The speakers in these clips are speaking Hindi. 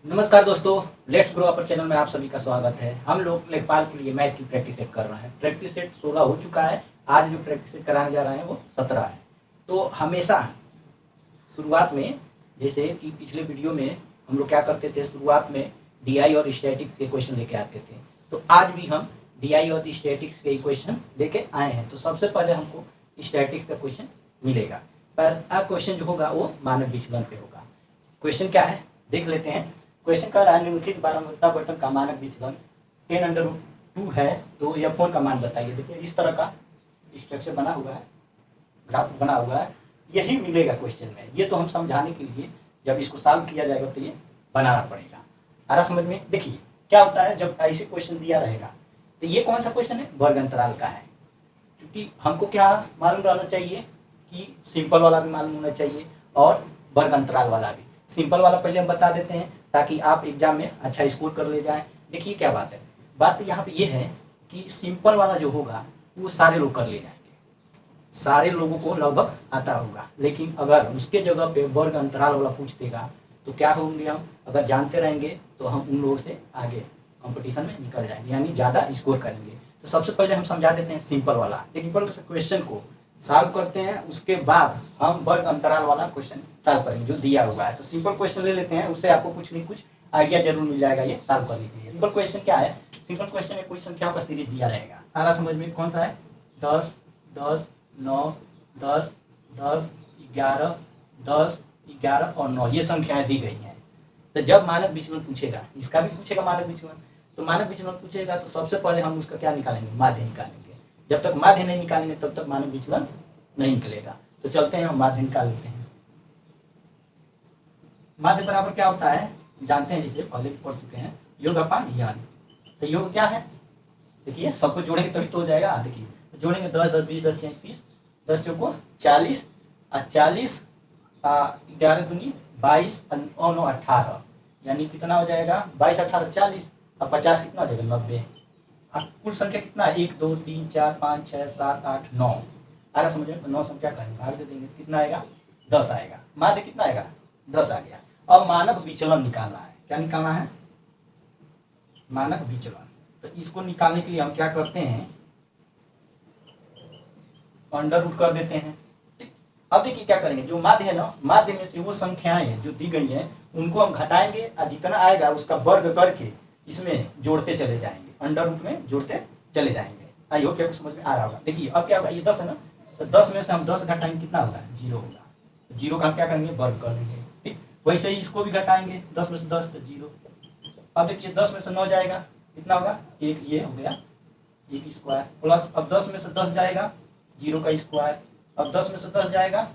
नमस्कार दोस्तों, लेट्स ग्रो अपर चैनल में आप सभी का स्वागत है। हम लोग लेखपाल के लिए मैथ की प्रैक्टिस सेट कर रहे हैं। प्रैक्टिस सेट 16 हो चुका है। आज जो प्रैक्टिस सेट कराने जा रहे हैं वो 17 है। तो हमेशा शुरुआत में, जैसे कि पिछले वीडियो में हम लोग क्या करते थे, शुरुआत में डीआई और स्टैटिक के क्वेश्चन लेके आते थे। तो आज भी हम डीआई और स्टैटिक्स के क्वेश्चन लेके आए हैं। तो सबसे पहले हमको स्टैटिक्स का क्वेश्चन मिलेगा। पहला क्वेश्चन जो होगा वो मानक विचलन पे होगा। क्वेश्चन क्या है देख लेते हैं। क्वेश्चन कह रहा है निम्नलिखित बारंबारता बटन का मानक विचलन 10√2 है, तो F1 का मान बताइए। देखिए इस तरह का स्ट्रक्चर बना हुआ है, ग्राफ बना हुआ है, यही मिलेगा क्वेश्चन में। ये तो हम समझाने के लिए जब इसको सॉल्व किया जाएगा तो ये बनाना पड़ेगा। आ रहा समझ में? देखिए क्या होता है जब ऐसे क्वेश्चन दिया रहेगा तो ये कौन सा क्वेश्चन है, वर्ग अंतराल का है। क्योंकि हमको क्या मालूम रहना चाहिए कि सिंपल वाला भी मालूम होना चाहिए और वर्ग अंतराल वाला भी। सिंपल वाला पहले हम बता देते हैं ताकि आप एग्जाम में अच्छा स्कोर कर ले जाएं। देखिए क्या बात है, बात यहाँ पे ये है कि सिंपल वाला जो होगा वो सारे लोग कर ले जाएंगे, सारे लोगों को लगभग आता होगा। लेकिन अगर उसके जगह पे वर्ग अंतराल वाला पूछ देगा तो क्या होंगे, हम अगर जानते रहेंगे तो हम उन लोगों से आगे कंपटीशन में निकल जाएंगे, यानी ज़्यादा स्कोर करेंगे। तो सबसे पहले हम समझा देते हैं सिंपल वाला। सिंपल क्वेश्चन को सॉल्व करते हैं, उसके बाद हम वर्ग अंतराल वाला क्वेश्चन सॉल्व करेंगे जो दिया हुआ है। तो सिंपल क्वेश्चन ले लेते हैं, उससे आपको कुछ नहीं कुछ आइडिया जरूर मिल जाएगा ये सॉल्व करने के लिए। सिंपल क्वेश्चन क्या है, सिंपल क्वेश्चन में कोई संख्याओं का सीरीज दिया रहेगा। सारा समझ में कौन सा है, 10, 10, 9, 10, 10, 11, 10, 11 और 9 ये संख्याएं दी गई हैं। तो जब मानक विचलन पूछेगा, इसका भी पूछेगा मानक विचलन, तो मानक विचलन पूछेगा तो सबसे पहले हम उसका क्या निकालेंगे, माध्य निकालेंगे। जब तक माध्य नहीं निकालेंगे तब तक मानक विचलन नहीं निकलेगा। तो चलते हैं हम माध्य निकाल लेते हैं। माध्य बराबर क्या होता है जानते हैं, जिसे पहले भी पढ़ चुके हैं, योग अपान यान। तो योग क्या है, देखिए सबको जोड़ेंगे तभी तो हो जाएगा। देखिए तो जोड़ेंगे 10, 10, 20, 10, 30, 10 चौको 40 और 40, 11 दूनी 22 और 9 18, यानी कितना हो जाएगा 22, 18, 40 और 50 कितना हो जाएगा 90। कुल संख्या कितना है 1, 2, 3, 4, 5, 6, 7, 8, 9। आ रहा समझ में? तो 9 संख्या करेंगे, भाग दे देंगे कितना आएगा 10 आएगा। माध्य कितना आएगा 10 आ गया। अब मानक विचलन निकालना है। क्या निकालना है, मानक विचलन। तो इसको निकालने के लिए हम क्या करते हैं, अंडर रूट कर देते हैं। अब देखिए क्या करेंगे, जो माध्य है ना, माध्य में से वो संख्याएं जो दी गई हैं उनको हम घटाएंगे और जितना आएगा उसका वर्ग करके इसमें जोड़ते चले जाएंगे, अंडर रूट में जोड़ते चले जाएंगे। आई होप क्या समझ में आ रहा होगा। देखिए अब क्या होगा, ये 10 है ना, तो 10 में से हम 10 घटाएंगे कितना होगा 0 होगा। 0 का हम क्या करेंगे वर्ग कर देंगे। ठीक वैसे ही इसको भी घटाएंगे, 10 में से 10 तो 0। अब देखिए 10 में से 9 जाएगा कितना होगा 1, ये हो गया 1 स्क्वायर, प्लस अब 10 में से 10 जाएगा 0 का स्क्वायर, अब 10 में से 10 जाएगा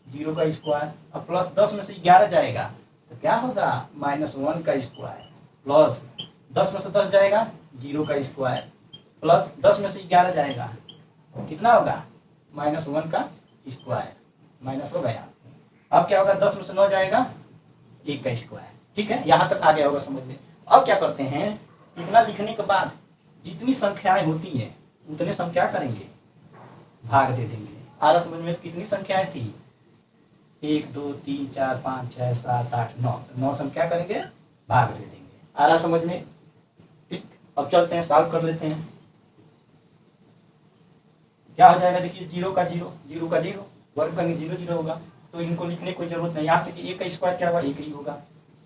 0 का स्क्वायर, अब प्लस 10 में से 11 जाएगा तो क्या होगा -1 का स्क्वायर, प्लस 10 में से 10 जाएगा 0 का स्क्वायर, प्लस 10 में से 11 जाएगा कितना होगा -1 का स्क्वायर, माइनस हो गया। अब क्या होगा 10 में से 9 जाएगा 1 का स्क्वायर। ठीक है, यहाँ तक आ गया होगा समझ में। अब क्या करते हैं, इतना लिखने के बाद जितनी संख्याएं होती हैं उतने संख्या करेंगे भाग दे देंगे। आ रहा समझ में? कितनी संख्याएं थी 1, 2, 3, 4, 5, 6, 7, 8, 9, 9 संख्या करेंगे भाग दे देंगे। आ रहा समझ में? ठीक, अब चलते हैं सॉल्व कर लेते हैं। क्या हो जाएगा, देखिए 0 का 0, 0 का 0, वर्ग करेंगे 0, 0 होगा, तो इनको लिखने की कोई जरूरत नहीं। यहाँ पे 1 का स्क्वायर क्या होगा 1 ही होगा।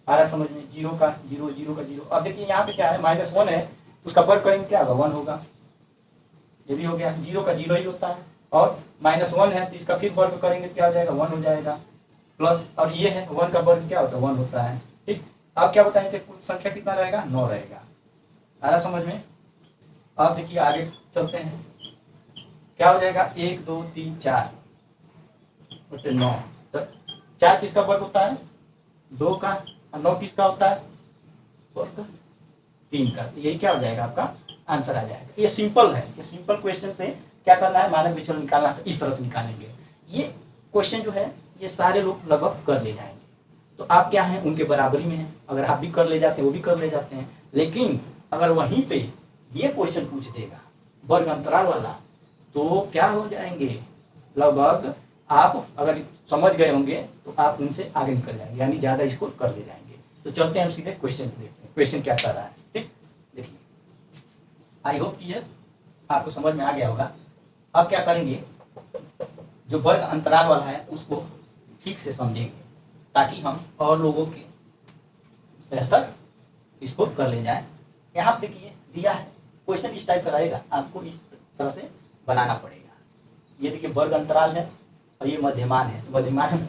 आ रहा समझ में? 0 का 0, 0 का 0। अब देखिए यहाँ पे क्या है -1 है, उसका वर्ग करेंगे क्या होगा 1 होगा, ये भी हो गया। 0 का 0 ही होता है, और -1 है तो इसका फिर वर्ग करेंगे क्या हो जाएगा 1 हो जाएगा, प्लस और ये है 1 का वर्ग क्या होता है 1 होता है। ठीक, अब क्या बताएंगे कुल संख्या कितना रहेगा 9 रहेगा। आ रहा समझ में? अब देखिए आगे चलते हैं, क्या हो जाएगा 1, 2, 3, 4 बटे 9। तो 4 किसका वर्ग होता है 2 का, और 9 किसका होता है वर्ग 3 का। तो यही क्या हो जाएगा आपका आंसर आ जाएगा। ये सिंपल है, ये सिंपल क्वेश्चन से क्या करना है मानक विचलन निकालना, तो इस तरह से निकालेंगे। ये क्वेश्चन जो है ये सारे लोग लगभग कर ले जाएंगे। तो आप क्या है उनके बराबरी में है, अगर आप भी कर ले जाते हैं वो भी कर ले जाते हैं। लेकिन अगर वहीं पे ये क्वेश्चन पूछ देगा वर्ग अंतराल वाला तो क्या हो जाएंगे, लगभग आप अगर समझ गए होंगे तो आप उनसे आगे निकल जाएंगे, यानी ज़्यादा स्कोर कर ले जाएंगे। तो तो चलते हैं हम सीधे क्वेश्चन देखते हैं, क्वेश्चन क्या कर रहा है। ठीक, देखिए, आई होप कि ये आपको समझ में आ गया होगा। अब क्या करेंगे, जो वर्ग अंतराल वाला है उसको ठीक से समझेंगे ताकि हम और लोगों के बेहतर इसको कर ले जाए। यहाँ पे देखिए दिया है, क्वेश्चन इस टाइप का रहेगा, आपको इस तरह से बनाना पड़ेगा। ये देखिए वर्ग अंतराल है और ये मध्यमान है, तो मध्यमान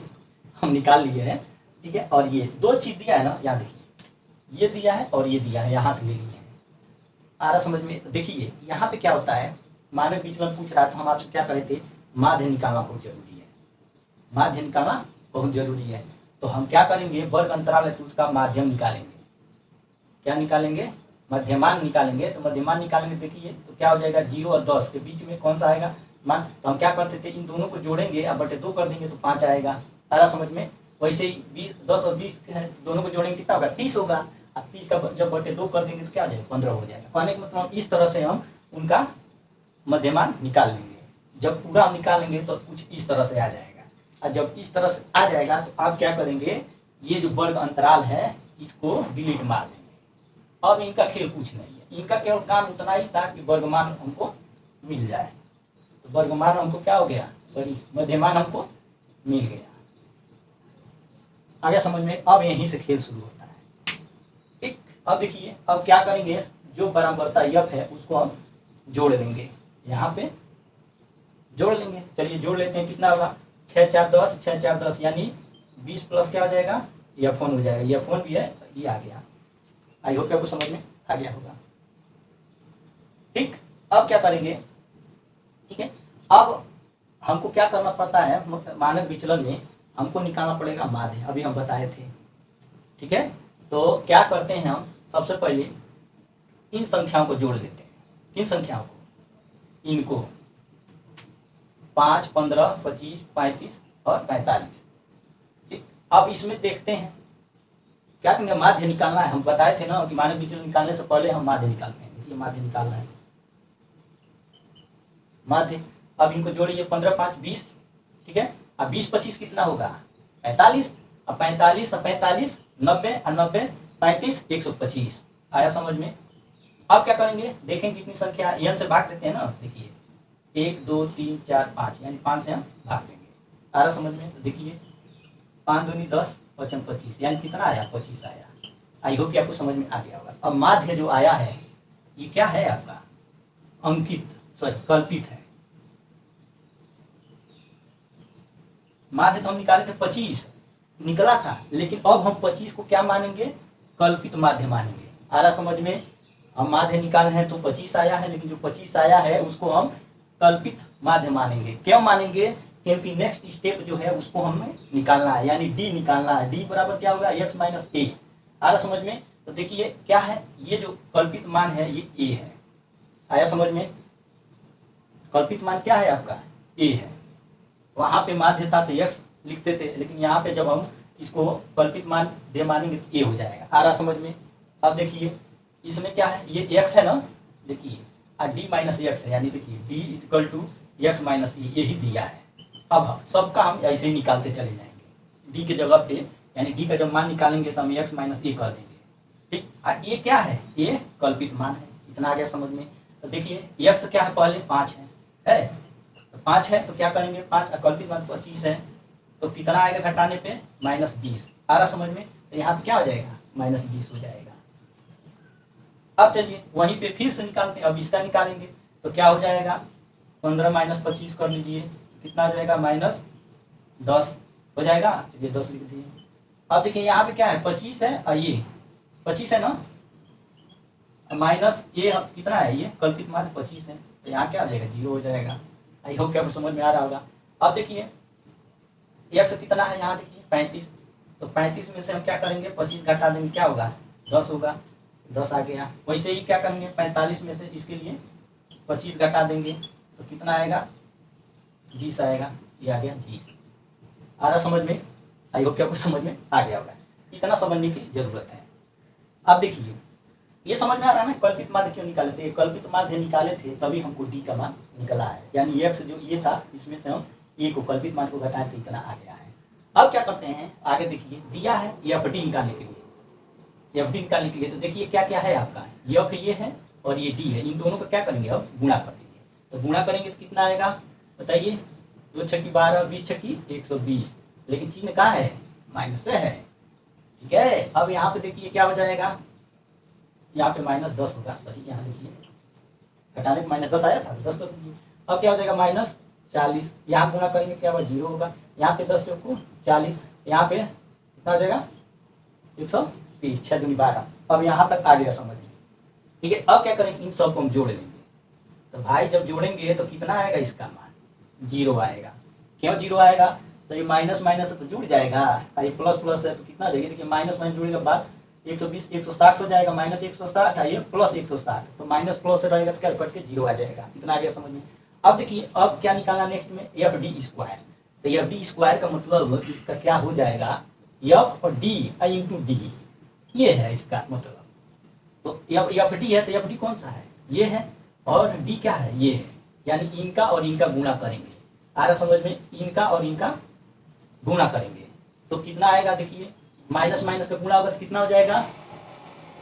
हम निकाल लिए हैं। ठीक है, और ये दो चीज दिया है ना, यहाँ देखिए, ये दिया है और ये दिया है, यहाँ से ले लिए हैं। आ रहा समझ में? तो देखिए यहाँ पे क्या होता है, मानक विचलन पूछ रहा है तो हम आपसे क्या कहे थे, माध्य निकालना बहुत जरूरी है। माध्य निकालना बहुत जरूरी है, तो हम क्या करेंगे, वर्ग अंतराल है तो उसका माध्यम निकालेंगे। क्या निकालेंगे? मध्यमान निकालेंगे। तो मध्यमान निकालेंगे, देखिए तो क्या हो जाएगा, 0 और 10 के बीच में कौन सा आएगा मान। तो हम क्या करते थे, इन दोनों को जोड़ेंगे, अब बटे 2 कर देंगे तो 5 आएगा। आ रहा समझ में? वैसे ही 10 और 20 है, दोनों को जोड़ेंगे कितना होगा, 30 होगा। अब 30 का जब बटे 2 कर देंगे तो क्या हो जाएगा, 15 हो जाएगा। कहने का मतलब इस तरह से हम उनका मध्यमान निकाल लेंगे। जब पूरा हम निकालेंगे तो कुछ इस तरह से आ जाएगा, और जब इस तरह से आ जाएगा तो आप क्या करेंगे, ये जो वर्ग अंतराल है इसको डिलीट मार देंगे। अब इनका खेल कुछ नहीं है, इनका केवल काम उतना ही था कि वर्गमान हमको मिल जाए। तो वर्गमान हमको क्या हो गया, सॉरी मध्यमान हमको मिल गया। आगे समझ में? अब यहीं से खेल शुरू होता है। ठीक, अब देखिए अब क्या करेंगे, जो बराबरता यफ है उसको हम जोड़ लेंगे, यहाँ पे जोड़ लेंगे। चलिए जोड़ लेते हैं, कितना होगा, 6 4 10, 6 4 10 यानी 20 प्लस क्या हो जाएगा, F1 हो जाएगा। F1 भी है, ये आ गया। आई होप आपको समझ में आ गया होगा। ठीक, अब क्या करेंगे, ठीक है, अब हमको क्या करना पड़ता है, मानक विचलन में हमको निकालना पड़ेगा माध्य, अभी हम बताए थे। ठीक है, तो क्या करते हैं हम, सबसे पहले इन संख्याओं को जोड़ लेते हैं। किन संख्याओं को, इनको 5 15 25 35 और 45। ठीक, अब इसमें देखते हैं क्या करेंगे, माध्य निकालना है। हम बताए थे ना कि मानक विचलन निकालने से पहले हम माध्य निकालते हैं। देखिए माध्य निकालना है, माध्य। अब इनको जोड़िए, 15 5 20। ठीक है, अब 20 25 कितना होगा, 45। अब 45 और 45 90 और 90 35 125। आया समझ में? अब क्या करेंगे, देखें कितनी संख्या, n से भाग देते हैं ना। देखिए 1 2 3 4 5 यानी 5 से हम भाग देंगे। आ रहा समझ में? तो देखिए 5 दूनी 10 5 25 यानी कितना आया, 25 आया। आई होप कि आपको समझ में आ गया होगा। अब माध्य जो आया है ये क्या है आपका, अंकित, सॉरी कल्पित है। माध्य तो हम निकाले थे 25 निकला था, लेकिन अब हम 25 को क्या मानेंगे, कल्पित माध्य मानेंगे। आ रहा समझ में? हम माध्य निकाले हैं तो 25 आया है, लेकिन जो 25 आया है उसको हम कल्पित माध्य मानेंगे। क्यों मानेंगे, क्योंकि नेक्स्ट स्टेप जो है उसको हमें निकालना है, यानी डी निकालना है। डी बराबर क्या होगा, x माइनस ए। आ रहा समझ में? तो देखिए क्या है, ये जो कल्पित मान है ये ए है। आया समझ में? कल्पित मान क्या है आपका, ए है। वहां पे माध्य था तो x लिखते थे, लेकिन यहाँ पे जब हम इसको कल्पित मान दे मानेंगे तो ए हो जाएगा। आ रहा समझ में? अब देखिए इसमें क्या है, ये x है ना, देखिए डी माइनस एक्स है, यानी देखिए d is equal to x minus a, यही दिया है। अब सबका हम ऐसे ही निकालते चले जाएंगे, डी के जगह पे, यानी डी का जब मान निकालेंगे तो हम एक्स माइनस ए कर देंगे। ठीक, ये क्या है, ये कल्पित मान है। इतना आ गया समझ में? तो देखिए एक्स क्या है, पहले 5 है तो 5 है तो क्या करेंगे, 5 कल्पित मान 25 है तो कितना आएगा घटाने पे, -20। आ रहा समझ में? तो यहाँ पे क्या हो जाएगा, -20 हो जाएगा। अब चलिए वहीं पे फिर से निकालते हैं, अब इसका निकालेंगे तो क्या हो जाएगा, 15 - 25 कर लीजिए, कितना आ जाएगा, -10 हो जाएगा। चलिए 10 लिख दिए। अब देखिए यहाँ पे क्या है, 25 है और ये 25 है ना, माइनस ये कितना है, ये कल्पित मान 25 है तो यहाँ क्या हो जाएगा, 0 हो जाएगा। आई होप क्या समझ में आ रहा होगा। अब देखिए x कितना है, यहाँ देखिए 35, तो 35 में से हम क्या करेंगे, 25 घटा देंगे, क्या होगा, 10 होगा, 10 आ गया। वैसे ही क्या करेंगे, 45 में से इसके लिए 25 घटा देंगे तो कितना आएगा, 20 आएगा। ये आ गया 20। आ रहा समझ में? आई होप कि आपको समझ में आ गया होगा। इतना समझने की जरूरत है। अब देखिए ये समझ में आ रहा है ना, कल्पित माध्य क्यों निकाले थे, कल्पित माध्य निकाले थे तभी हमको डी का मान निकला है, यानी एक्स जो ये था इसमें से हम ए को कल्पित मान को घटाए तो इतना आ गया है। अब क्या करते हैं, आगे देखिए दिया है ये एफ डी निकालने के लिए, एफ डी निकालने के लिए। तो देखिए क्या क्या है आपका, एफ ये है और ये डी है, इन दोनों का क्या करेंगे अब गुणा कर देंगे। तो गुणा करेंगे तो कितना आएगा बताइए, 2 छक्की 12, 20 छक्की 120, लेकिन चिन्ह कहाँ है, माइनस से है। ठीक है, अब यहाँ पे देखिए क्या हो जाएगा, यहाँ पे -10 होगा, सॉरी यहाँ देखिए घटाने में -10 आया था, 10 कर दीजिए। अब क्या हो जाएगा -40, यहाँ गुणा करेंगे क्या होगा 0 होगा, यहाँ पे 10 को 40, यहाँ पे कितना हो जाएगा 120, 6 दूनी 12। अब यहाँ तक आ गया समझ में। ठीक है, अब क्या करेंगे, इन सबको हम जोड़ लेंगे। तो भाई जब जोड़ेंगे तो कितना आएगा, इसका मान 0 आएगा। क्यों 0 आएगा, तो ये माइनस माइनस तो जुड़ जाएगा, ये प्लस प्लस है तो कितना आ जाएगा, देखिए माइनस माइनस जुड़ने के बाद 120 160 हो जाएगा, -160 है ये प्लस 160, तो माइनस प्लस रहेगा तो क्या कट के 0 आ जाएगा। इतना आ गया समझ में। अब देखिए अब क्या निकालना नेक्स्ट में, एफ डी स्क्वायर। तो एफ डी स्क्वायर का मतलब इसका क्या हो जाएगा, एफ और डी इंटू डी, ये है इसका मतलब। तो एफ डी है तो एफ डी कौन सा है, ये है, और डी क्या है, ये है, यानी इनका और इनका गुणा करेंगे। आ रहा समझ में, इनका और इनका गुणा करेंगे तो कितना आएगा, देखिए माइनस माइनस का गुणा होगा तो कितना हो जाएगा,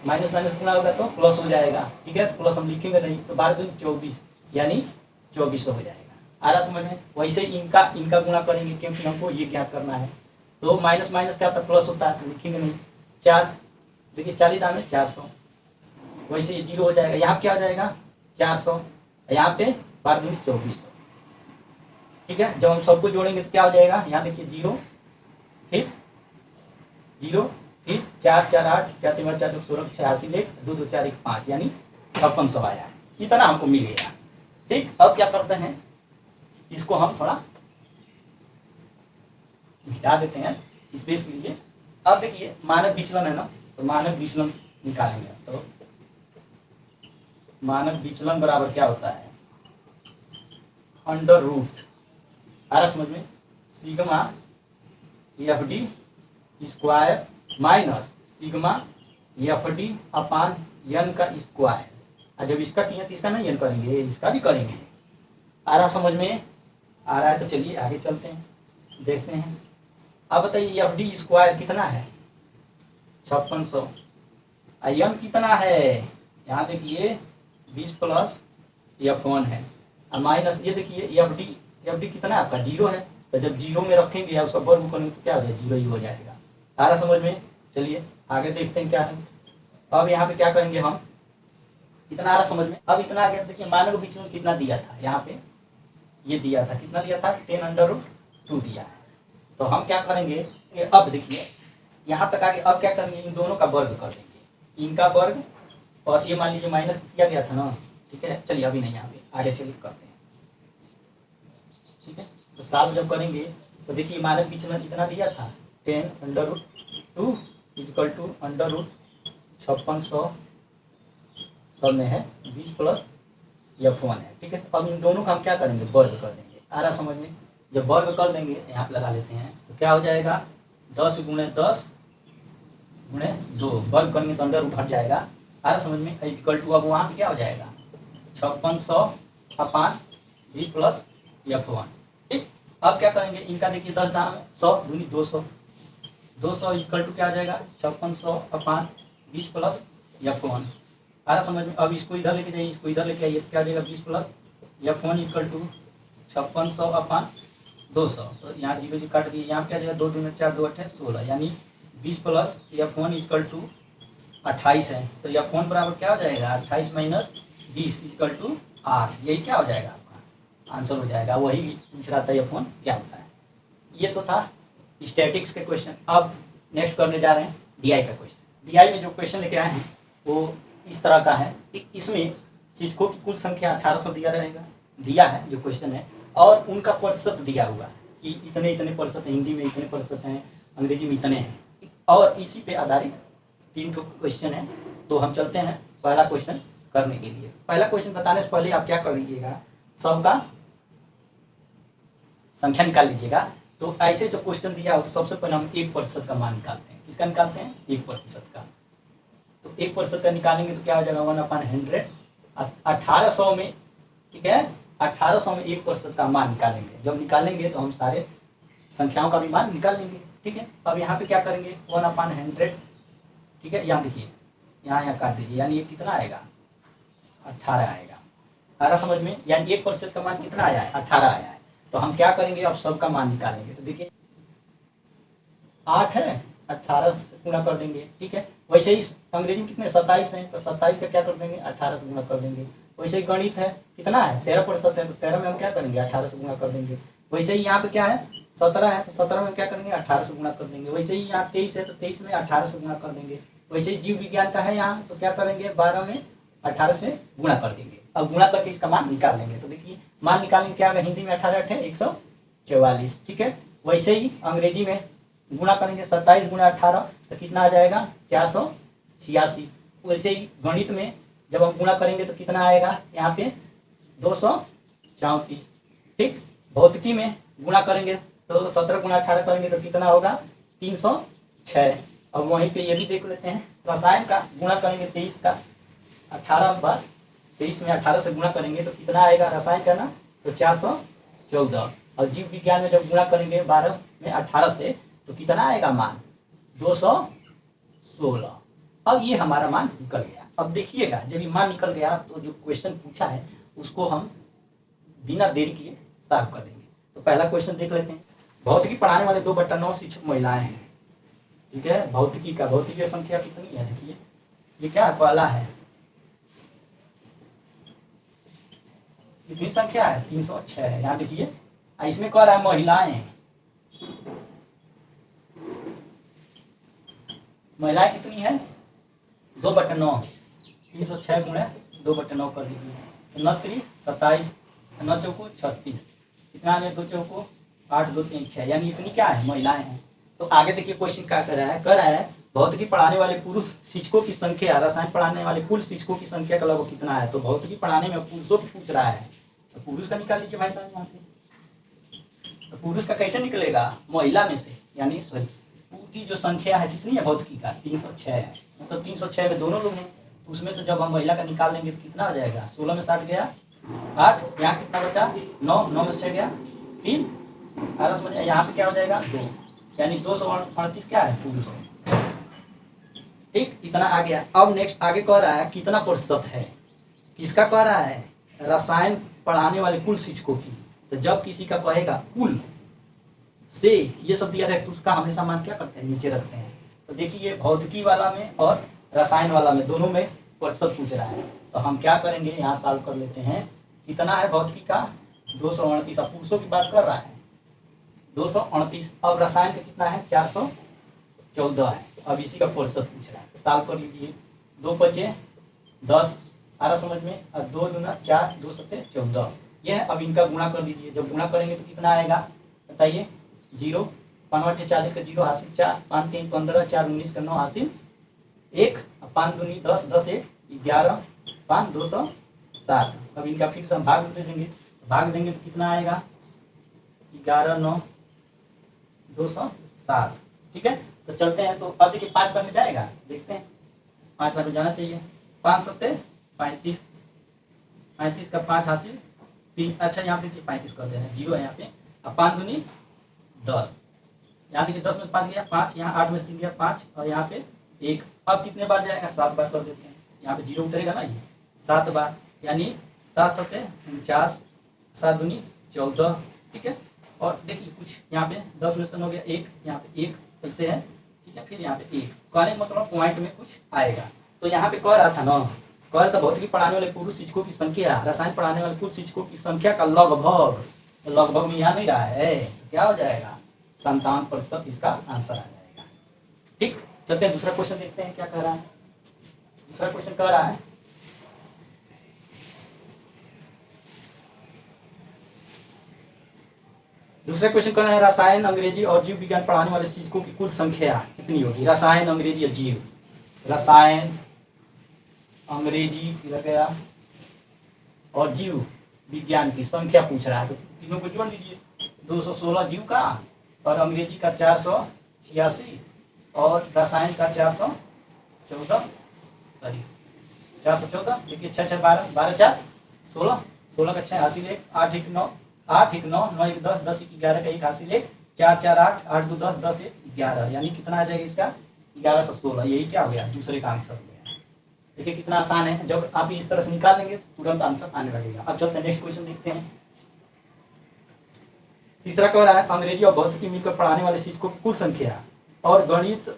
माइनस माइनस गुणा होगा तो प्लस हो जाएगा। ठीक है, तो प्लस हम लिखेंगे नहीं, तो 12 दूनी 24, यानी 2400 हो जाएगा। आ रहा समझ में। वैसे इनका गुणा करेंगे क्योंकि हमको ये ज्ञात करना है। तो माइनस माइनस क्या होता है, प्लस होता है, तो लिखेंगे नहीं। 4 देखिए 40 दाम में 400, वैसे ये 0 हो जाएगा। यहाँ क्या हो जाएगा 400, यहाँ पे 12 दूनी 2400। ठीक है, जब हम सबको जोड़ेंगे तो क्या हो जाएगा, यहाँ देखिए 0 फिर 0 फिर 4 4 8 4 3 4 4 16 86 1 2 2 4 1 5, यानी 5600 आया है। इतना हमको मिल गया। ठीक, अब क्या करते हैं, इसको हम थोड़ा घटा देते हैं स्पेस के लिए। अब देखिए मानक विचलन है ना, तो मानक विचलन निकालेंगे। तो मानक विचलन बराबर क्या होता है, अंडर रूट, आ रहा समझ में, sigma f d square minus sigma f d upon n का स्क्वायर। और जब इसका किया तो इसका नहीं एन करेंगे, इसका भी करेंगे। आ रहा समझ में, आ रहा है तो चलिए आगे चलते हैं, देखते हैं। अब बताइए एफ डी स्क्वायर कितना है 5600, एन कितना है, यहाँ देखिए 20 प्लस F1 है, और माइनस ये देखिए एफ डी कितना है आपका 0 है। तो जब 0 में रखेंगे या उसका वर्ग करेंगे तो क्या हो जाएगा, 0 ही हो जाएगा। आ रहा समझ में। चलिए आगे देखते हैं क्या है। अब यहाँ पे क्या करेंगे हम, इतना आ रहा समझ में। अब इतना आ गया, देखिए मानक विचलन कितना दिया था, यहाँ पे ये दिया था, कितना दिया था 10√2 दिया है। तो हम क्या करेंगे, अब देखिए यहाँ तक आगे, अब क्या करेंगे, इन दोनों का वर्ग कर देंगे, इनका वर्ग, और ये मान लीजिए माइनस किया गया था ना। ठीक है, चलिए अभी नहीं, यहाँ पे आगे चलिए करते हैं। ठीक है, तो साल जब करेंगे तो देखिए मानक विचलन इतना दिया था 10√2 इक्वल टू √5600 सब में है 20 प्लस F1 है। ठीक है, तो अब इन दोनों का हम क्या करेंगे, वर्ग कर देंगे। आ रहा समझ में। जब वर्ग कर देंगे यहाँ पे लगा लेते हैं, तो क्या हो जाएगा 10 × 10 × 2, वर्ग करने तो अंडर रूट हट जाएगा। आ रहा समझ में। इक्वल टू अब वहाँ पे क्या हो जाएगा 5600 अपान 20 प्लस F1। ठीक, अब क्या करेंगे, इनका देखिए 10 दाम है, 100 दूनी 200, 200 इक्वल टू क्या आ जाएगा 5600 अपान 20 प्लस F1। आ रहा समझ में। अब इसको इधर लेके जाइए, इसको इधर लेके आइए, क्या आ जाएगा 20 प्लस F1 इक्वल टू 5600 अपान 200। तो यहाँ 0 0 काट दिए, यहाँ क्या आ जाएगा 2 दूनी 4 2 8 16, यानी 20 प्लस F1 इक्वल टू 28 है। तो F1 बराबर क्या हो जाएगा 28 माइनस 20 इक्वल टू 8, यही क्या हो जाएगा आपका आंसर हो जाएगा। वही पूछ रहा था F1 क्या होता है। ये तो था स्टैटिक्स के क्वेश्चन। अब नेक्स्ट करने जा रहे हैं DI का क्वेश्चन। DI में जो क्वेश्चन लेके आए हैं वो इस तरह का है कि इसमें शिक्षकों की कुल संख्या 1800 दिया है जो क्वेश्चन है, और उनका प्रतिशत दिया हुआ है कि इतने इतने प्रतिशत, हिंदी में इतने प्रतिशत हैं, अंग्रेजी में इतने हैं, और इसी पे आधारित 3 क्वेश्चन है। तो हम चलते हैं पहला क्वेश्चन करने के लिए। पहला क्वेश्चन बताने से पहले आप क्या कर लीजिएगा, सबका संख्या निकाल लीजिएगा। तो ऐसे जो क्वेश्चन दिया हो तो सबसे पहले हम 1% का मान निकालते हैं। किसका निकालते हैं 1% का। तो 1% का निकालेंगे तो क्या हो जाएगा 1/100, 1800 में। ठीक है, 1800 में 1% का मान निकालेंगे। जब निकालेंगे तो हम सारे संख्याओं का भी मान निकाल लेंगे। ठीक है, अब यहाँ पे क्या करेंगे 1/100 ठीक है, यहाँ देखिए, यहाँ काट दीजिए, यानी ये कितना आएगा 18 आएगा। आ रहा समझ में? यानी 1% का मान कितना आया है 18 आया है। तो हम क्या करेंगे, अब सबका मान निकालेंगे। तो देखिए 8 है, 18 से गुणा कर देंगे, ठीक है। वैसे ही अंग्रेजी में कितने 27 है, तो 27 का क्या कर देंगे 18 से गुणा कर देंगे। वैसे ही गणित है, कितना है 13% है, तो 13 में हम क्या करेंगे 18 से गुणा कर देंगे। वैसे ही यहाँ पे क्या है 17 है, तो 17 में क्या करेंगे 18 से गुणा कर देंगे। वैसे ही यहाँ 23 है, तो 23 में 18 से गुणा कर देंगे। वैसे ही जीव विज्ञान का है यहाँ, तो क्या करेंगे 12 में 18 से गुणा कर देंगे। अब गुणा करके इसका मान निकाल लेंगे। तो देखिए मान निकालेंगे क्या होगा, हिंदी में 18 8 है 144, ठीक है। वैसे ही अंग्रेजी में गुणा करेंगे 27 गुणा 18, तो कितना आ जाएगा 486। वैसे ही गणित में जब हम गुणा करेंगे तो कितना आएगा यहाँ पे 234, ठीक। भौतिकी में गुणा करेंगे तो 17 गुणा 18 करेंगे तो कितना होगा 306। अब वहीं पे ये भी देख लेते हैं, रसायन का गुणा करेंगे 23 का 18 बार 23 में 18 से गुणा करेंगे तो कितना आएगा रसायन का ना, तो 414। और जीव विज्ञान में जब गुणा करेंगे 12 में 18 से तो कितना आएगा मान 216। अब ये हमारा मान निकल गया। अब देखिएगा जब ये मान निकल गया तो जो क्वेश्चन पूछा है उसको हम बिना देरी किए सॉल्व कर देंगे। तो पहला क्वेश्चन देख लेते हैं। भौतिकी पढ़ाने वाले 2/9 शिक्षक महिलाएं हैं, ठीक है। भौतिकी की संख्या कितनी है, देखिए ये क्या है, पहला है, कितनी संख्या है 306 है। यहाँ देखिए इसमें कह रहा है महिलाएं, महिलाएं कितनी है 2/9, 306 गुणे 2/9 कर दीजिए। 9 3 27, 9 चौको 36, कितना है 2 चौको 8 2 3 6, यानी इतनी क्या है महिलाएं हैं। तो आगे देखिए क्वेश्चन क्या कर रहा है भौतिकी पढ़ाने वाले पुरुष शिक्षकों की संख्या, रसायन पढ़ाने वाले कुल शिक्षकों की संख्या का लगभग कितना है। तो भौतिकी पढ़ाने में पुरुषों की पूछ रहा है, तो पुरुष का निकाल लीजिए भाई साहब यहाँ से। तो पुरुष का कैसे निकलेगा, महिला में से, यानी सॉरी पूरी जो संख्या है कितनी है भौतिकी का 306 है, मतलब 306 में दोनों लोग हैं। तो उसमें से जब हम महिला का निकाल लेंगे तो कितना हो जाएगा, 16 में 60 गया 8, यहाँ कितना बचा 9, 9 में 6 गया 3, 18 समझ, यहाँ पे क्या हो जाएगा 2, यानी 238 क्या है पुरुष है, ठीक। इतना आ गया। अब नेक्स्ट आगे कह रहा है कितना प्रतिशत है, किसका कह रहा है, रसायन पढ़ाने वाले कुल शिक्षकों की। तो जब किसी का कहेगा कुल से ये सब दिया रहे तो उसका हमेशा मान क्या करते हैं, नीचे रखते हैं। तो देखिए भौतिकी वाला में और रसायन वाला में दोनों में प्रतिशत पूछ रहा है। तो हम क्या करेंगे, यहाँ सॉल्व कर लेते हैं। कितना है भौतिकी का 238, अब पुरुषों की बात कर रहा है 238। अब रसायन का कितना है 414 है। अब इसी का प्रतिशत पूछ रहा है, सॉल्व कर लीजिए। 2 बचे 10, आ रहा समझ में, और 2 दूना 4, 2 सत्ते 14, ये है। अब इनका गुणा कर लीजिए, जब गुणा करेंगे तो कितना आएगा बताइए, 0 5 40 का 0 हासिल 4, 5 3 15, 4 19 का 9 हासिल 1, 5 दूनी 10, 10 1 11, 5 207। अब इनका फिर से हम भाग दे देंगे, भाग देंगे तो कितना आएगा 11 9 207, ठीक है। तो चलते हैं। तो अब देखिए 5 बार में जाएगा, देखते हैं 5 बार में जाना चाहिए। 5 सत्ते 35, 35 का 5 हासिल 3, अच्छा यहाँ पे 35 कर दे रहे हैं, 0 है यहाँ पे। अब 5 दूनी 10, यहाँ देखिए 10 में 5 गया 5, यहाँ 8 में 3 गया 5, और यहाँ पे 1। अब कितने बार जाएगा, 7 बार कर देते हैं। यहाँ पे 0 उतरेगा ना, ये 7 बार, यानी 7 सत्ते 49, 7 दूनी 14, ठीक है। और देखिए कुछ यहाँ पे 10 में से हो गया 1, यहाँ पे 1 ऐसे है, ठीक है। फिर यहाँ पे 1, कहने का मतलब पॉइंट में कुछ आएगा। तो यहाँ पे कह रहा था ना, कह रहा था भौतिकी पढ़ाने वाले पुरुष शिक्षकों की संख्या, रसायन पढ़ाने वाले पुरुष शिक्षकों की संख्या का लगभग, तो लगभग में यहाँ नहीं रहा है, क्या हो जाएगा 57% इसका आंसर आ जाएगा, ठीक। चलते हैं दूसरा क्वेश्चन देखते हैं क्या कह रहा है। दूसरा क्वेश्चन कह रहा है दूसरा क्वेश्चन कह रहा है रसायन अंग्रेजी और जीव विज्ञान पढ़ाने वाले शिक्षकों की कुल संख्या कितनी होगी। रसायन अंग्रेजी या जीव, रसायन अंग्रेजी लग गया और जीव विज्ञान की संख्या पूछ रहा है। तो तीनों को जोड़ लीजिए, 216 जीव का और अंग्रेजी का 486 और रसायन का 414, सॉरी 414। देखिए 6 6 12, 12 4 16, 16 का 6 हासिल 1, 8 1 9, 8 1 9, 9 1 10, 10 1 11 का 1 हासिल 1, 4 4 8, 8 2 10, 10 1 11, यानी कितना आ जाएगा इसका 1116, यही क्या हो गया, दूसरे का आंसर हो गया। देखिए कितना आसान है, जब आप इस तरह से निकाल लेंगे तो तुरंत आंसर आने लगेगा। अब चलते हैं नेक्स्ट क्वेश्चन देखते हैं। तीसरा कह रहा है अंग्रेजी और भौतिकी मिलकर पढ़ाने वाले शिक्षकों की कुल संख्या और गणित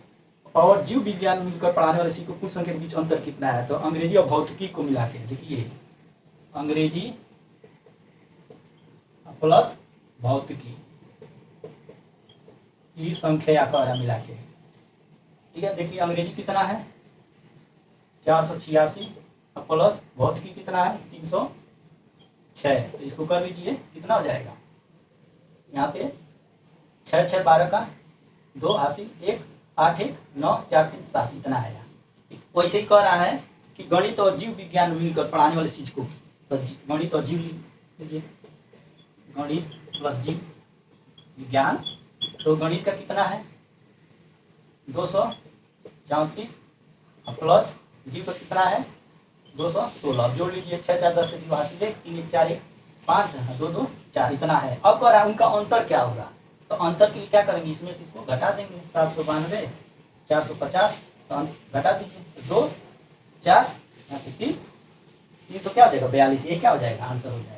और जीव विज्ञान मिलकर पढ़ाने वाले शिक्षकों की कुल संख्या के बीच अंतर कितना है। तो अंग्रेजी और भौतिकी को मिला के देखिए, अंग्रेजी प्लस भौतिकी की संख्या कह रहा मिला के, ठीक है। देखिए अंग्रेजी कितना है 486 प्लस भौतिकी कितना है 306, तो इसको कर लीजिए, कितना हो जाएगा यहाँ पे 6 6 12 का 2 हासिल 1 8 1 9 4 3 7, इतना है यहाँ। वैसे ही कह रहा है कि गणित और जीव विज्ञान मिलकर पढ़ाने वाले शिक्षकों की, तो गणित और जीव लीजिए, गणित प्लस जीव विज्ञान, तो गणित का कितना है 234 प्लस जीव का कितना है 216, जोड़ लीजिए 6 4 10 जीव हासिल 1 3 1 4 1 5 2 2 4, इतना है। अब कह रहा है उनका अंतर क्या होगा, तो अंतर के लिए क्या करेंगे, इसमें से इसको घटा देंगे, 792 450, तो घटा दीजिए 2 4 यहाँ से 300 क्या हो जाएगा 42, ये क्या हो जाएगा आंसर हो जाएगा।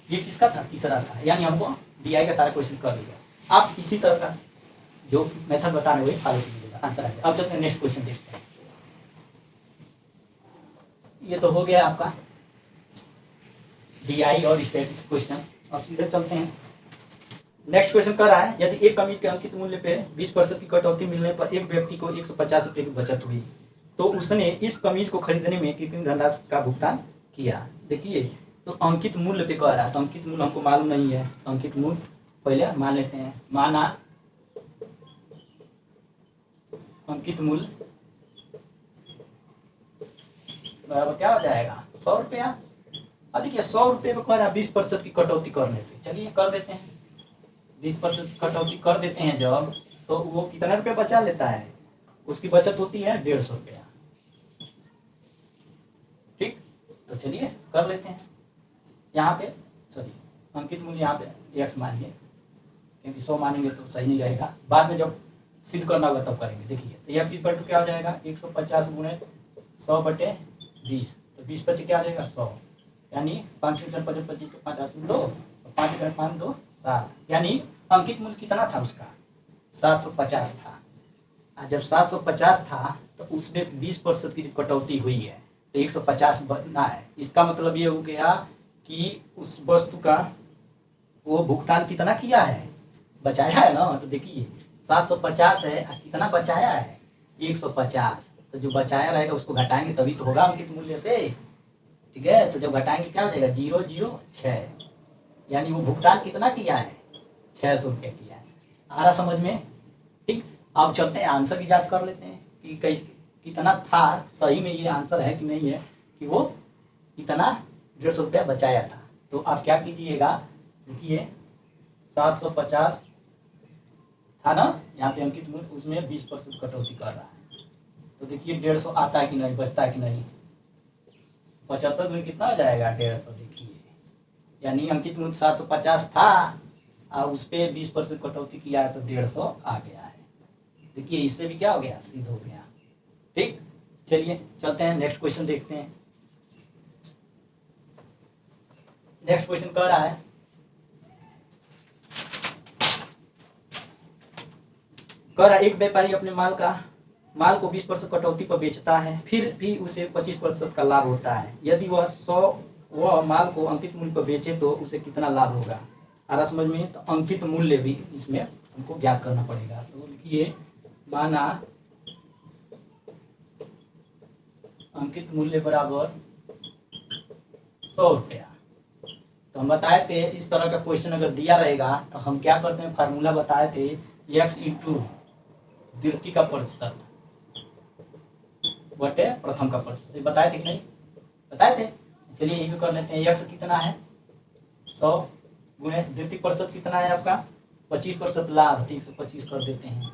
ये किसका था, तीसरा था, यानी हमको DI का सारा क्वेश्चन कर लिया। आप इसी तरह का जो मेथड बता रहे वही फॉलो कीजिएगा, आंसर आ जाएगा। अब चलते हैं नेक्स्ट क्वेश्चन देखते हैं। ये तो हो गया आपका DI और स्टैटिस्टिक्स क्वेश्चन। अब सीधे चलते हैं नेक्स्ट क्वेश्चन कर रहा है, यदि एक कमीज के अंकित मूल्य पे 20% की कटौती मिलने पर एक व्यक्ति को 150 रुपये की बचत हुई, तो उसने इस कमीज को खरीदने में कितनी धनराशि का भुगतान किया। देखिए तो अंकित मूल्य पे कह रहा है, तो अंकित मूल्य हमको मालूम नहीं है, तो अंकित मूल्य पहले मान लेते हैं। माना अंकित मूल्य बराबर क्या हो जाएगा 100 रुपया। अब देखिए 100 रुपये पे कह रहा है 20% की कटौती करने पे, चलिए कर देते हैं 20% कटौती कर देते हैं जब, तो वो कितना रुपये बचा लेता है, उसकी बचत होती है 150 रुपया, ठीक। तो चलिए कर लेते हैं, यहाँ पे सॉरी अंकित मूल्य यहाँ पे x मानिए, क्योंकि 100 मानेंगे तो सही नहीं रहेगा, बाद में जब सिद्ध करना होगा तब करेंगे। देखिए तो x इक्वल टू क्या हो जाएगा 150 गुणे 100/20, तो 20 क्या आ जाएगा 100, यानी 5 55 25 के 5 हासिल 2, 5 5 2 7, यानी अंकित मूल्य कितना था उसका 750 था। जब 750 था तो उसमें 20% की कटौती हुई है, तो 150 बनना है। इसका मतलब ये हो गया कि उस वस्तु का वो भुगतान कितना किया है, बचाया है ना। तो देखिए 750 है, कितना बचाया है 150, तो जो बचाया रहेगा उसको घटाएंगे तभी तो होगा अंकित मूल्य से, ठीक है। तो जब घटाएंगे क्या हो जाएगा 006, यानी वो भुगतान कितना किया है 600 रुपये किया है। आ रहा समझ में, ठीक। अब चलते हैं आंसर की जांच कर लेते हैं कि कैसे कितना था, सही में ये आंसर है कि नहीं है, कि वो इतना 150 रुपया बचाया था। तो आप क्या कीजिएगा, देखिए 750 था ना, यहाँ पे अंकित मूल्य, उसमें 20% कटौती कर रहा है, तो देखिए 150 आता है कि नहीं, बचता है कि नहीं, 75 में कितना हो जाएगा 150, देखिए यानी अंकित मूल्य 750 था और उस पर 20% कटौती किया है तो 150 आ गया है। देखिए इससे भी क्या हो गया, सिद्ध हो गया, ठीक। चलिए चलते हैं नेक्स्ट क्वेश्चन देखते हैं। नेक्स्ट क्वेश्चन कह रहा है एक व्यापारी अपने माल को 20% कटौती पर बेचता है, फिर भी उसे 25% का लाभ होता है। यदि वह माल को अंकित मूल्य पर बेचे तो उसे कितना लाभ होगा। आ रहा समझ में, तो अंकित मूल्य भी इसमें हमको ज्ञात करना पड़ेगा। तो लिखिए माना अंकित मूल्य बराबर 100 रुपया। तो हम बताए थे इस तरह का क्वेश्चन अगर दिया रहेगा तो हम क्या करते हैं, फार्मूला बताए थे x इंटू द्वितीय का प्रतिशत बटे प्रथम का प्रतिशत, बताए थे कि नहीं, बताए थे। चलिए ये भी कर लेते हैं, x कितना है 100 गुणे द्वितीय प्रतिशत कितना है आपका 25% लाभ, 125 कर देते हैं।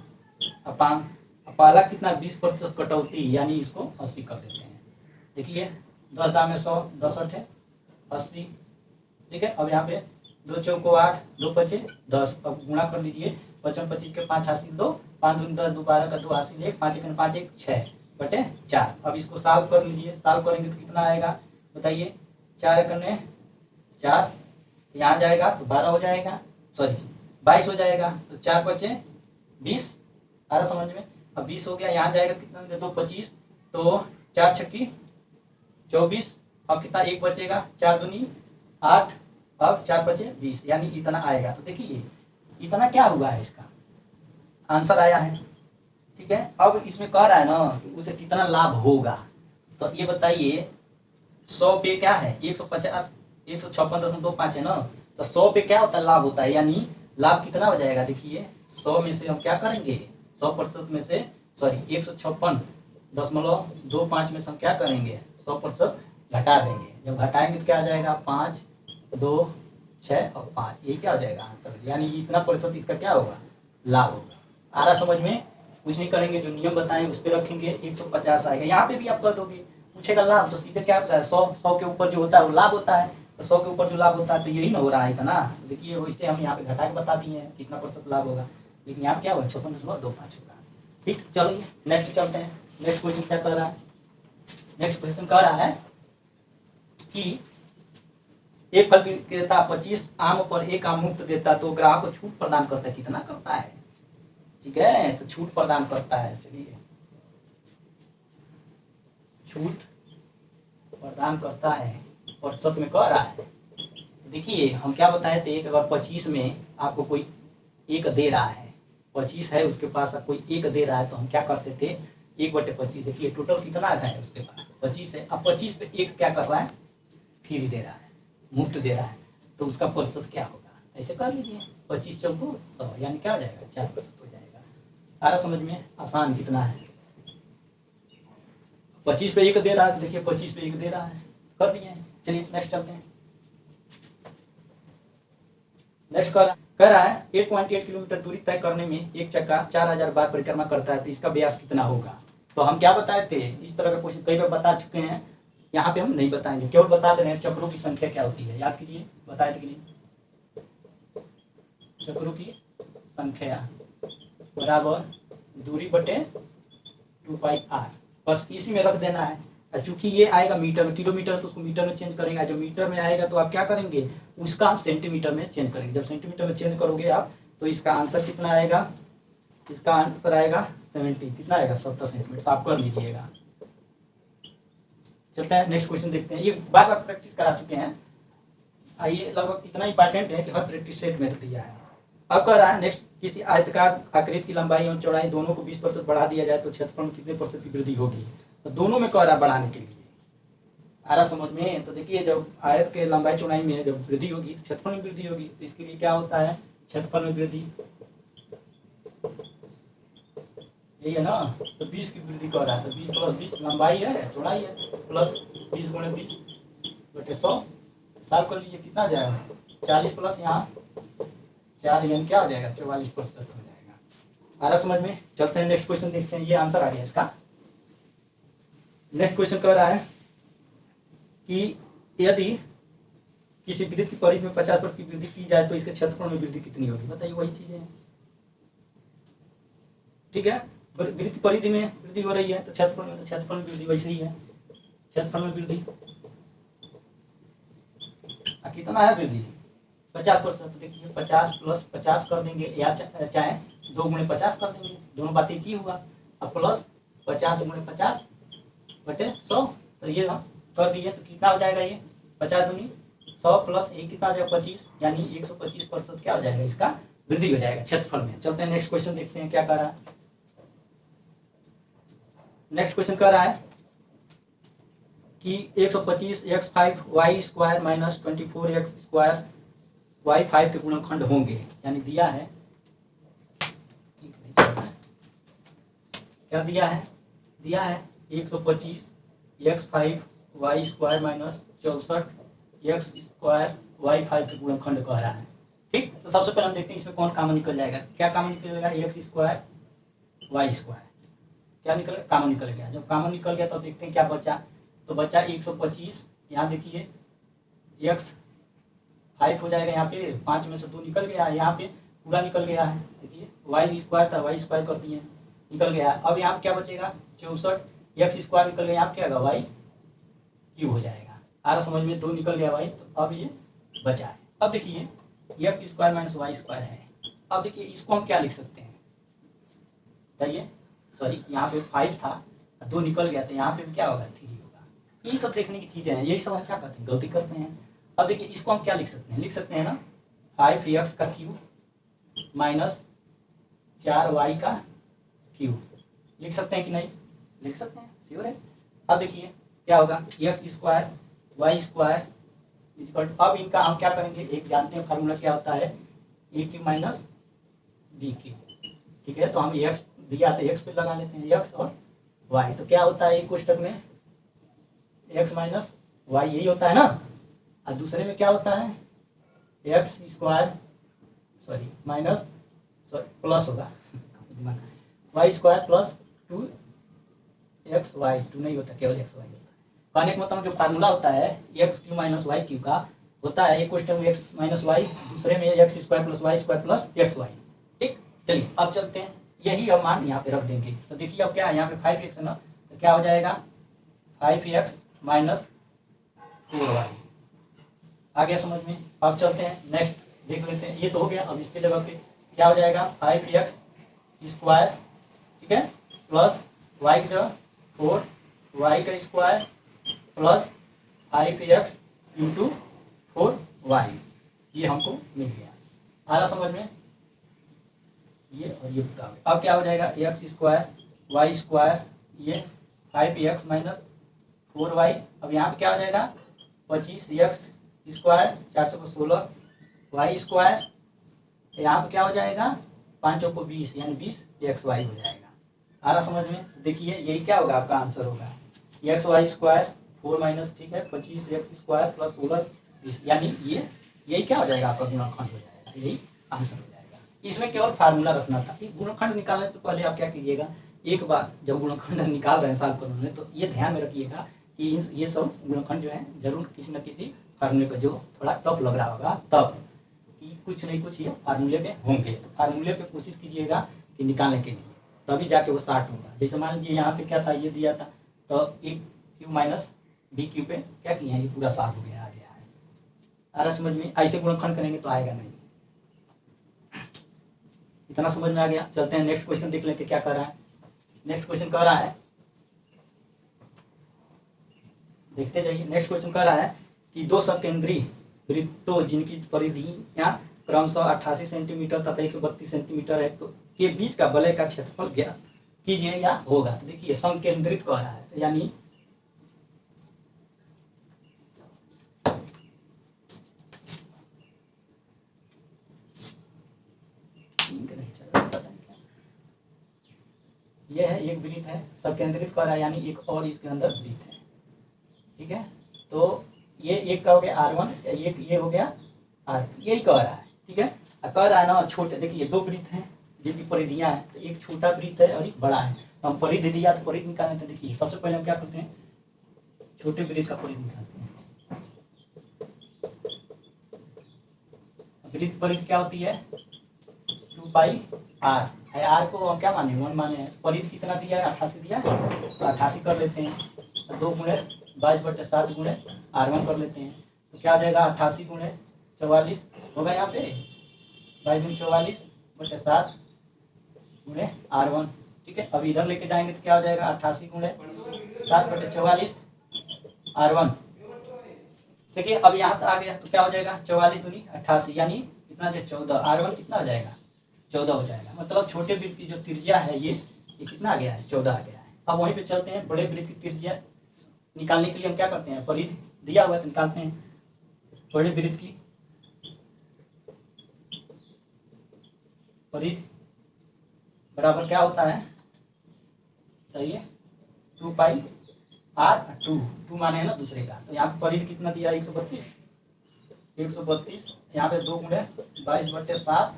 अपान पहला कितना 20% कटौती, यानी इसको 80 कर देते हैं। देखिए 10 दाम में 100, 10 8 80, ठीक है। अब यहाँ पे 2 चौको 8, 2 5 10, अब गुणा कर लीजिए 55 25 के 5 हासिल 2, 5 दूनी 10, 2 12 का 2 हासिल 1, 5 1 5 1 6 बटे 4। अब इसको सॉल्व कर लीजिए। सॉल्व करेंगे तो कितना आएगा बताइए। 4 एकने 4, यहाँ जाएगा तो 12 हो जाएगा, सॉरी 22 हो जाएगा। तो 4 बचे 20, आ रहा समझ में। अब 20 हो गया, यहाँ जाएगा कितना 2 25, तो 4 छक्की 24। अब कितना 1 बचेगा, 4 दूनी 8, अब 4 बचे 20, यानी इतना आएगा। तो देखिए इतना क्या हुआ है, इसका आंसर आया है। ठीक है, अब इसमें कह रहा है ना कि उसे कितना लाभ होगा। तो ये बताइए 100 पे क्या है 150 156.25 है ना। तो 100 पे क्या होता है लाभ होता है, यानी लाभ कितना हो जाएगा। देखिए 100 में से हम क्या करेंगे 100% में से, सॉरी 156.25 में से हम क्या करेंगे 100% घटा देंगे। जब घटाएंगे तो क्या आ जाएगा 5 2 6 और 5, ये क्या हो जाएगा आंसर। यानी इतना प्रतिशत इसका क्या होगा लाभ होगा। आ रहा समझ में। कुछ नहीं करेंगे, जो नियम बताएं उस पर रखेंगे, 150 आएगा। यहाँ पे भी आप कर दोगे, पूछेगा लाभ तो सीधे क्या होता है 100 के ऊपर जो होता है वो लाभ होता है। तो 100 के ऊपर जो लाभ होता है तो यही ना हो रहा है इतना। देखिए वैसे हम यहाँ पे घटा के बता दिए हैं कितना प्रतिशत लाभ होगा, लेकिन यहाँ क्या होगा 56.25 होगा। ठीक, चलिए नेक्स्ट चलते हैं। नेक्स्ट क्वेश्चन क्या कर रहा है। नेक्स्ट क्वेश्चन कह रहा है कि एक फल विक्रेता 25 आम पर 1 आम मुफ्त देता तो ग्राहक को छूट प्रदान करता है, कितना करता है। ठीक है, तो छूट प्रदान करता है। चलिए छूट प्रदान करता है, प्रतिशत में कह रहा है। देखिए हम क्या बताए थे, अगर 25 में आपको कोई 1 दे रहा है, 25 है उसके पास, कोई 1 दे रहा है, तो हम क्या करते थे 1/25। देखिए टोटल कितना है उसके पास 25 है। अब 25 पे 1 क्या कर रहा है फ्री दे रहा है, मुफ्त दे रहा है, तो उसका प्रतिशत क्या होगा। ऐसे कर लीजिए 25 चौको 100, यानी क्या हो जाएगा 4% हो जाएगा। आ रहा समझ में, आसान कितना है। 25 पे 1 दे रहा है, देखिए 25 पे 1 दे रहा है, कर दिए। चलिए नेक्स्ट चलते हैं। नेक्स्ट कह रहा है 8.8 किलोमीटर दूरी तय करने में एक चक्का 4000 बार परिक्रमा करता है, तो इसका व्यास कितना होगा। तो हम क्या बताए थे, इस तरह का क्वेश्चन कई बार बता चुके हैं, यहाँ पे हम नहीं बताएंगे, केवल बता दे रहे हैं चक्रों की संख्या क्या होती है। याद कीजिए, बताए थे कि नहीं, चक्रों की संख्या बराबर दूरी बटे 2πr, बस इसी में रख देना है। चूंकि ये आएगा मीटर में, किलोमीटर तो उसको मीटर में चेंज करेंगे, जो मीटर में आएगा तो आप क्या करेंगे उसका हम सेंटीमीटर में चेंज करेंगे। जब सेंटीमीटर में चेंज करोगे आप, तो इसका आंसर कितना आएगा, इसका आंसर आएगा 70, कितना आएगा 70 सेंटीमीटर। तो आप कर लीजिएगा। चलते हैं नेक्स्ट क्वेश्चन देखते हैं। ये बार बार प्रैक्टिस करा चुके हैं, आइए लगभग इतना इंपॉर्टेंट है कि हर प्रैक्टिस सेट में दिया है। अब कह रहा है नेक्स्ट, किसी आयताकार आकृति की लंबाई और चौड़ाई दोनों को 20% बढ़ा दिया जाए तो क्षेत्रफल में कितने प्रतिशत की वृद्धि होगी। तो दोनों में कह रहा है बढ़ाने के लिए। आ रहा समझ में। तो देखिए जब आयत के लंबाई चौड़ाई में जब वृद्धि होगी तो क्षेत्रफल में वृद्धि होगी। तो इसके लिए क्या होता है क्षेत्रफल में वृद्धि, यही है ना। तो 20 की वृद्धि कर रहा है, तो 20 + 20 लंबाई है चौड़ाई है, प्लस 20 × 20 बटे 100। साल कर लीजिए कितना जाएगा 40 प्लस यहाँ 4, यानी क्या हो जाएगा 44% हो जाएगा। आ रहा समझ में। चलते हैं नेक्स्ट क्वेश्चन देखते हैं। ये आंसर आ गया इसका। नेक्स्ट क्वेश्चन कह रहा है कि यदि किसी वृत्त की परिधि में 50% की वृद्धि की जाए तो इसके क्षेत्रफल में वृद्धि कितनी होगी। बताइए, वही चीजें हैं। ठीक है, वृत्त की परिधि में वृद्धि हो रही है तो क्षेत्रफल में, तो क्षेत्रफल में वृद्धि वैसे ही है। क्षेत्रफल में वृद्धि कितना है वृद्धि 50%। देखिए 50 + 50 कर देंगे, या चाहे 2 × 50 कर देंगे, दोनों बात एक ही होगा। अब प्लस 50 × 50 बटे 100, तो ये हम कर दिए तो कितना हो जाएगा ये 50 दूनी 100 प्लस 1 कितना हो जाएगा 25, यानी 125% क्या हो जाएगा इसका वृद्धि हो जाएगा क्षेत्रफल में। चलते हैं नेक्स्ट क्वेश्चन देखते हैं क्या कर रहा है। नेक्स्ट क्वेश्चन कह रहा है कि 125 x5 y² - 24x² y5 के गुणनखंड होंगे, यानी दिया है, क्या दिया है, दिया है 125 x5 y² - 64x² y5 के गुणनखंड कह रहा है। ठीक, तो सबसे पहले हम देखते हैं इसमें कौन कॉमन निकल जाएगा। क्या कॉमन निकलेगा x² y², क्या निकल कॉमन निकल गया। जब कॉमन निकल गया तो देखते हैं क्या बचा। तो बचा 125, यहाँ देखिए x5 हो जाएगा, यहाँ पे 5 में से 2 निकल गया, यहाँ पे पूरा निकल गया है। देखिए वाई स्क्वायर था, वाई स्क्वायर कर दिए, निकल गया। अब यहाँ पे क्या बचेगा 64, एक्स स्क्वायर निकल गया, यहाँ पे क्या होगा वाई क्यूब हो जाएगा। आ रहा समझ में, 2 निकल गया वाई, तो अब ये बचा है। अब देखिए x square minus y square है। अब देखिए इसको हम क्या लिख सकते हैं, बताइए। सॉरी यहाँ पे 5 था, 2 निकल गया, तो यहाँ पे भी क्या होगा 3 होगा। यही सब देखने की चीजें हैं, यही सब हम क्या करते हैं, गलती करते हैं। अब देखिए इसको हम क्या लिख सकते हैं, लिख सकते हैं ना 5x का क्यूब माइनस 4y का क्यूब, लिख सकते हैं कि नहीं, लिख सकते हैं, श्योर है। अब देखिए क्या होगा x square y square equal, अब इनका हम क्या करेंगे, एक जानते हैं फार्मूला क्या होता है, ए क्यू माइनस बी क्यू, ठीक है। तो हम एक्स दिया तो एक्स पे लगा लेते हैं, एक्स और वाई, तो क्या होता है एक कोष्टक में एक्स माइनस वाई, यही होता है ना। और दूसरे में क्या होता है x square sorry minus sorry plus होगा वाई स्क्वायर प्लस 2xy, 2 नहीं होता, केवल xy होता है। कहने का मतलब जो फार्मूला होता है x cube minus y cube का होता है, एक क्वेश्चन में एक्स माइनस वाई, दूसरे में x square plus y square plus x y, ठीक। चलिए अब चलते हैं, यही हम मान यहाँ पे रख देंगे। तो देखिए अब क्या है, यहाँ पे 5x है ना, तो क्या हो जाएगा 5x माइनस 4y, आ गया समझ में। अब चलते हैं नेक्स्ट देख लेते हैं, ये तो हो गया। अब इसके जगह पे क्या हो जाएगा 5x स्क्वायर, ठीक है, प्लस वाई की जगह 4y का square plus 5x into 4y, ये हमको मिल गया। आ रहा समझ में, ये और ये पूरा। अब क्या हो जाएगा एक्स स्क्वायर वाई स्क्वायर, ये 5x माइनस 4y, अब यहाँ पे क्या हो जाएगा 25x स्क्वायर 400 को 16 वाई स्क्वायर, यहाँ पे क्या हो जाएगा 5 को 20 यानी 20xy हो जाएगा। आ रहा समझ में, देखिए यही क्या होगा आपका आंसर होगा एक्स वाई स्क्वायर 4 माइनस, ठीक है 25x स्क्वायर प्लस 16 20, यानी ये यही क्या हो जाएगा आपका गुणनखंड हो जाएगा, यही आंसर हो जाएगा। इसमें केवल फार्मूला रखना था। गुणनखंड निकालने से पहले आप क्या कीजिएगा, एक बार जब गुणनखंड निकाल रहे हैं सॉल्व करने, तो ये ध्यान में रखिएगा कि ये सब गुणनखंड जो है जरूर किसी न किसी फार्मूले का जो थोड़ा टफ लग रहा होगा तब, कि कुछ नहीं कुछ ये फार्मूले में होंगे, तो फार्मूले पे कोशिश कीजिएगा कि निकालने के लिए, तभी जाके वो 60 होगा। जैसे मान लीजिए यहाँ पे क्या था, ये दिया था, तो ए क्यू माइनस बी क्यू पे क्या किया है, ये पूरा 60 हो गया, आ गया है। आ रहा समझ में, ऐसे गुणनखंड करेंगे तो आएगा नहीं। इतना समझ में आ गया। चलते हैं नेक्स्ट क्वेश्चन देख लेते क्या कर रहा है। नेक्स्ट क्वेश्चन कह रहा है, देखते जाइए। नेक्स्ट क्वेश्चन कह रहा है कि 2 सकेंद्री वृत्तों जिनकी परिधियां क्रमशः 88 सेंटीमीटर तथा 132 सेंटीमीटर है, तो के बीच का वलय का क्षेत्रफल ज्ञात कीजिए या होगा। तो देखिए संकेंद्रित कह रहा है, यानी यह है एक वृत्त है, संकेंद्रित कर रहा है, यानी एक और इसके अंदर वृत्त है, ठीक है। तो ये एक का हो गया R1, एक ये हो गया R, यही कह रहा है, ठीक है। कह रहा है ना छोटे, देखिए 2 वृत्त हैं जिनकी परिधियां हैं, तो एक छोटा वृत्त है और एक बड़ा है। तो हम परिधि दिया तो परिधि निकालने थे। देखिए सबसे पहले हम क्या करते हैं, छोटे वृत्त का परिधि निकालते हैं। वृत्त परिधि क्या होती है 2πr, आर को हम क्या माने 1 माने हैं। परिधि कितना दिया है 88 दिया है, तो 88 कर लेते हैं, 2 गुणे 22/7 गुणे R1 कर लेते हैं, तो क्या हो जाएगा 88 गुणे 44 होगा यहाँ पे 22/44/7 गुणे R1, ठीक है। अब इधर लेके जाएंगे तो क्या हो जाएगा 88 गुणे 7/44 R1। देखिए अब यहाँ तक आ गया तो क्या हो जाएगा 44 दूनी 88, यानी कितना जो 14, R1 कितना हो जाएगा 14 हो जाएगा। मतलब छोटे वृत्त की जो त्रिज्या है ये कितना आ गया है 14 आ गया है। अब वहीं पे चलते हैं, बड़े वृत्त की त्रिज्या निकालने के लिए हम क्या करते हैं, परिधि दिया हुआ है तो निकालते हैं। बड़े वृत्त की परिधि बराबर क्या होता है, चाहिए 2πr, 2 माने है ना दूसरे का, तो यहाँ पे परिधि कितना दिया 132, यहाँ पे 2 गुणे 22/7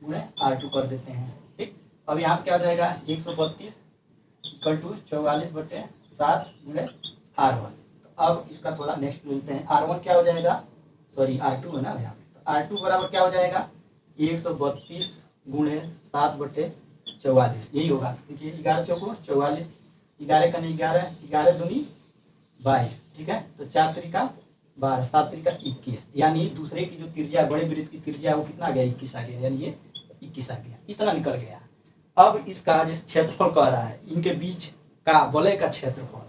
गुणे R2 कर देते हैं, ठीक। अब यहाँ पे क्या हो जाएगा 132 = 44/7 गुणे R1। तो अब इसका थोड़ा नेक्स्ट मिलते हैं, R1 क्या हो जाएगा, सॉरी R2 है ना यहाँ पे, तो R2 बराबर क्या हो जाएगा 132 गुणे 7/44, यही होगा। देखिए 11 चौको 44, 11 कने 11, 11 दूनी 22, ठीक है। तो 4 त्रिका 12, 7 त्रिका 21, यानी दूसरे की जो त्रिज्या बड़े वृत्त की त्रिज्या वो कितना आ गया, 21 आ गया, यानी ये 21 आ गया, इतना निकल गया। अब इसका जैसे क्षेत्रफल कह रहा है, इनके बीच का वलय का क्षेत्रफल,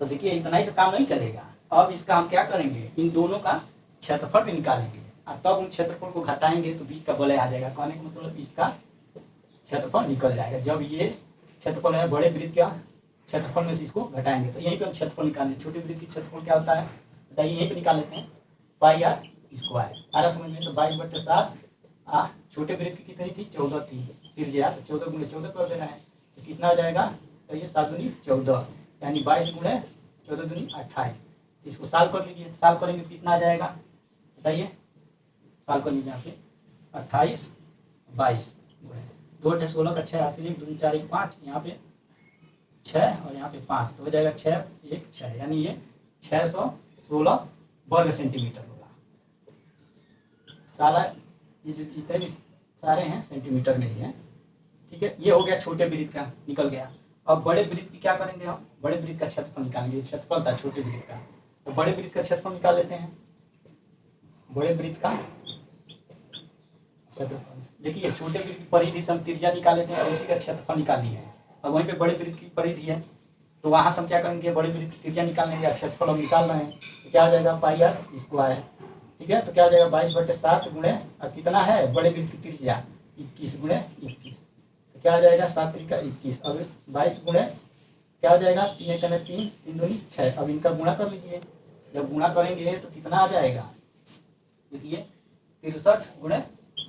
तो देखिए इतना ही से काम नहीं चलेगा। अब इसका हम क्या करेंगे, इन दोनों का क्षेत्रफल भी निकालेंगे और तब उन क्षेत्रफल को घटाएंगे तो बीच का वलय आ जाएगा। कहने का मतलब इसका क्षेत्रफल निकल जाएगा। जब ये क्षेत्रफल है बड़े वृत्त का क्षेत्रफल में से इसको घटाएंगे तो यहीं पे हम क्षेत्रफल निकालेंगे। छोटे वृत्त की क्षेत्रफल क्या होता है बताइए, यहीं पे निकाल लेते हैं, पाई आर स्क्वायर। आ रहा समझ में, तो 22/7 छोटे वृत्त की कितनी थी, 14 थी त्रिज्या, तो 14 गुणे 14 कर देना है, तो कितना आ जाएगा, तो ये 7 दूनी 14, यानी 22 गुणे 14 दूनी 28। इसको साल कर लीजिए, साल करेंगे तो कितना आ जाएगा बताइए, साल कर लीजिए यहाँ पे 28 22 गुणे 2 × 16 का 6 हासिल 1 2 4 1 5, यहाँ पे 6 और यहाँ पे 5, तो हो जाएगा 6 1 6, यानी ये 616 वर्ग सेंटीमीटर होगा। सारा ये जो जितने भी सारे हैं सेंटीमीटर में ही है, ठीक है। ये हो गया छोटे वृत्त का, निकल गया। अब बड़े वृत्त की क्या करेंगे हम, बड़े वृत्त का क्षेत्रफल निकालेंगे। क्षेत्रफल था छोटे वृत्त का, तो बड़े वृत्त का क्षेत्रफल निकाल लेते हैं। बड़े वृत्त का क्षेत्रफल, देखिए छोटे वृत्त की परिधि से हम त्रिज्या निकाल लेते हैं और उसी का क्षेत्रफल निकाल लिए हैं। अब वहीं पे बड़े वृत्त की परिधि है, तो वहां से हम क्या करेंगे, बड़े वृत्त की त्रिज्या निकालने के क्षेत्रफल हम निकाल रहे हैं, तो क्या आ जाएगा पाई आर स्क्वायर, ठीक है। तो क्या आ जाएगा 22/7 गुणे कितना है बड़े वृत्त की त्रिज्या 21 गुणे 21, तो क्या आ जाएगा 7 त्रिका 21। अब 22 गुणे क्या हो जाएगा 3 × 3 3 दूनी 6, अब इनका गुणा कर लीजिए। जब गुणा करेंगे तो कितना आ जाएगा, देखिए 63 गुणे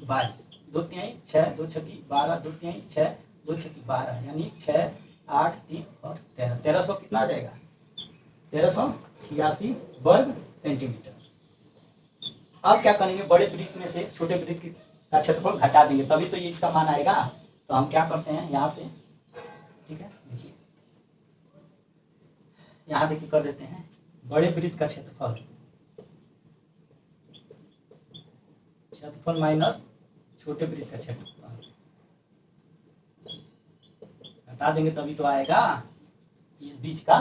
22, 2 तिहाई 6 2 छक्की 12, 2 तिहाई 6 2 छक्की 12, यानी 6 8 3 और 13, 1300 कितना आ जाएगा, 1386 वर्ग सेंटीमीटर। अब क्या करेंगे, बड़े वृत्त में से छोटे वृत्त का क्षेत्रफल घटा देंगे, तभी तो ये इसका मान आएगा। तो हम क्या करते हैं यहाँ पे, ठीक है, देखिए यहाँ देखिए कर देते हैं बड़े वृत्त का क्षेत्रफल, क्षेत्रफल माइनस छोटे वृत्त का क्षेत्रफल घटा देंगे तभी तो आएगा इस बीच का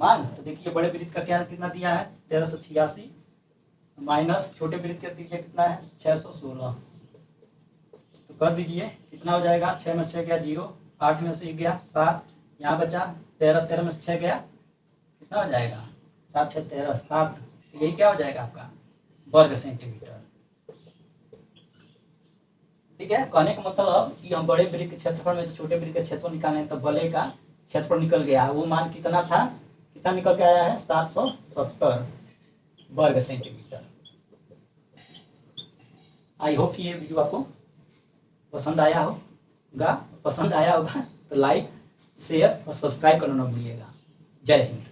मान। तो देखिए बड़े वृत्त का क्या कितना दिया है 1386 माइनस छोटे वृत्त का त्रिज्या कितना है 616, तो कर दीजिए कितना हो जाएगा, 6 में से 6 गया 0, 8 में से 1 गया 7, यहाँ बचा 13, 13 में से 6 गया कितना हो जाएगा 7 6 13 7, यही क्या हो जाएगा आपका वर्ग सेंटीमीटर, ठीक है। कहने का मतलब कि हम बड़े वृत्त के क्षेत्रफल में से छोटे वृत्त का क्षेत्रफल निकालें तो वलय का क्षेत्रफल निकल गया, वो मान कितना था, कितना निकल के आया है 770 वर्ग सेंटीमीटर। आई होप कि ये वीडियो आपको पसंद आया होगा, तो लाइक शेयर और सब्सक्राइब करना ना भूलिएगा। जय हिंद।